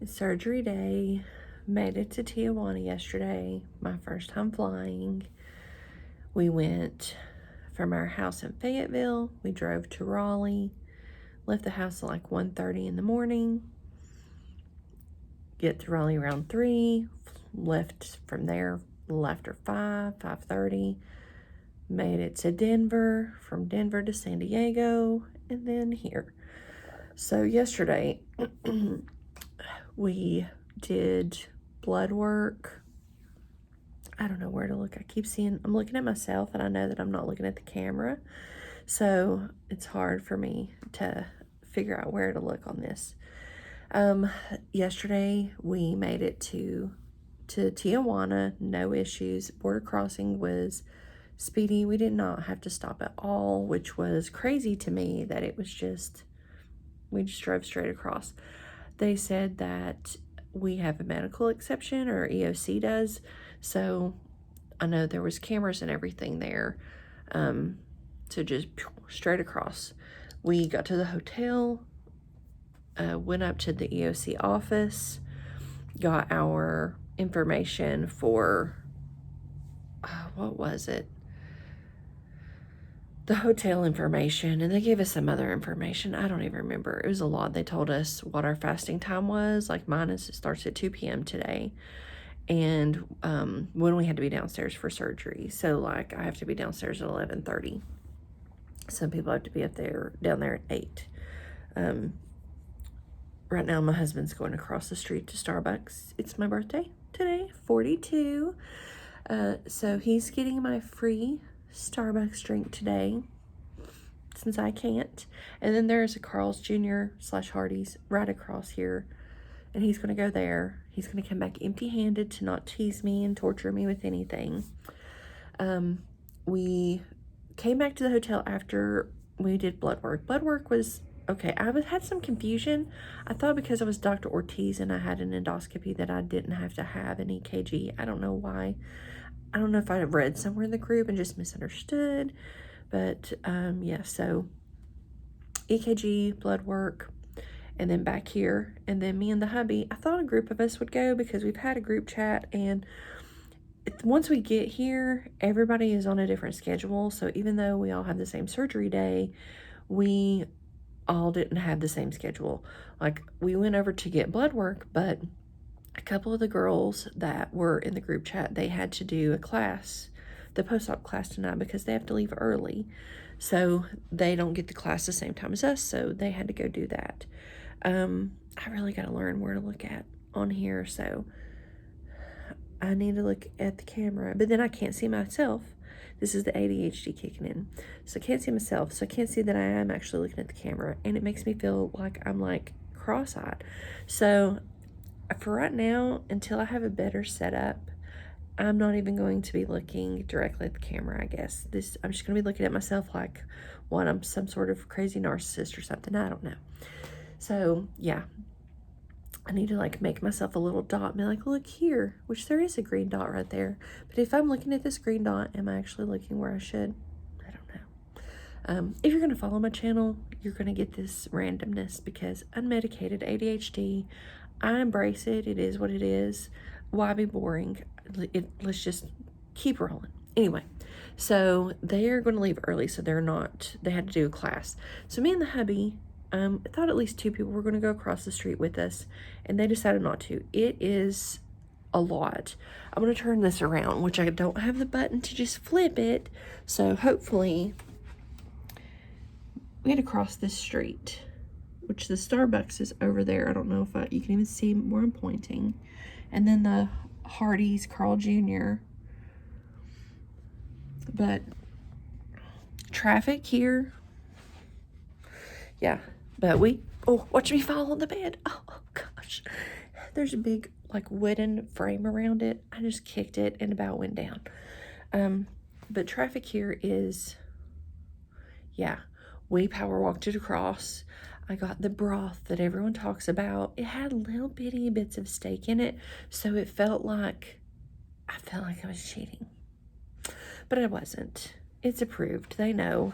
Surgery day. Made it to Tijuana yesterday. My first time flying. We went from our house in Fayetteville. We drove to Raleigh. Left the house at like 1:30 in the morning. Get to Raleigh around 3. Left from there after 5:30. Made it to Denver. From Denver to San Diego. And then here. So yesterday, we did blood work. I don't know where to look. I'm looking at myself and I know that I'm not looking at the camera. So it's hard for me to figure out where to look on this. Yesterday we made it to Tijuana, no issues. Border crossing was speedy. We did not have to stop at all, which was crazy to me that we just drove straight across. They said that we have a medical exception, or EOC does. So I know there was cameras and everything there. So just straight across. We got to the hotel, went up to the EOC office, got our information for, what was it? The hotel information, and they gave us some other information. I don't even remember. It was a lot. They told us what our fasting time was. Like mine it starts at 2 p.m. today. And when we had to be downstairs for surgery. So like I have to be downstairs at 11:30. Some people have to be down there at 8. Right now my husband's going across the street to Starbucks. It's my birthday today, 42. So he's getting my free Starbucks drink today since I can't. And then there's a Carl's Jr. / Hardee's right across here. And he's going to go there. He's going to come back empty-handed to not tease me and torture me with anything. We came back to the hotel after we did blood work. Blood work was okay. I had some confusion. I thought because I was Dr. Ortiz and I had an endoscopy that I didn't have to have an EKG. I don't know why. I don't know if I read somewhere in the group and just misunderstood. But yeah, so EKG, blood work, and then back here, and then me and the hubby. I thought a group of us would go because we've had a group chat, and once we get here, everybody is on a different schedule. So even though we all have the same surgery day, we all didn't have the same schedule. Like we went over to get blood work, but a couple of the girls that were in the group chat, they had to do a class, the post-op class tonight, because they have to leave early. So they don't get the class the same time as us, so they had to go do that. I really got to learn where to look at on here, so I need to look at the camera, but then I can't see myself. This is the ADHD kicking in. So I can't see myself, so I can't see that I am actually looking at the camera, and it makes me feel like I'm like cross-eyed. So for right now, until I have a better setup, I'm not even going to be looking directly at the camera, I guess. I'm just going to be looking at myself like, what, I'm some sort of crazy narcissist or something. I don't know. So, yeah. I need to, like, make myself a little dot and be like, look here, which there is a green dot right there. But if I'm looking at this green dot, am I actually looking where I should? I don't know. If you're going to follow my channel, you're going to get this randomness because unmedicated ADHD, I embrace it. It is what it is. Why be boring? Let's just keep rolling. Anyway, so they're going to leave early, so they had to do a class. So me and the hubby, I thought at least 2 people were going to go across the street with us, and they decided not to. It is a lot. I'm going to turn this around, which I don't have the button to just flip it, so hopefully we had to cross this street, which the Starbucks is over there. I don't know if you can even see where I'm pointing. And then the Hardee's, Carl Jr. But traffic here. Yeah. But watch me fall on the bed. Oh gosh. There's a big like wooden frame around it. I just kicked it and about went down. But traffic here is, yeah. We power walked it across. I got the broth that everyone talks about. It had little bitty bits of steak in it, so I felt like I was cheating. But I wasn't. It's approved. They know.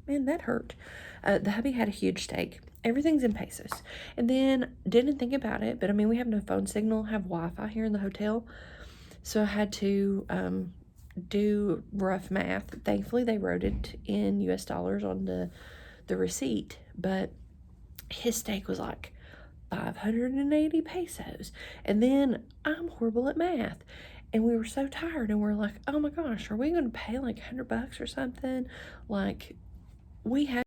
Man, that hurt. The hubby had a huge steak. Everything's in pesos. And then didn't think about it, but I mean, we have no phone signal, have Wi-Fi here in the hotel. So I had to do rough math. Thankfully, they wrote it in US dollars on the receipt, but his steak was like 580 pesos. And then I'm horrible at math. And we were so tired and we're like, oh my gosh, are we going to pay like $100 or something? Like, we had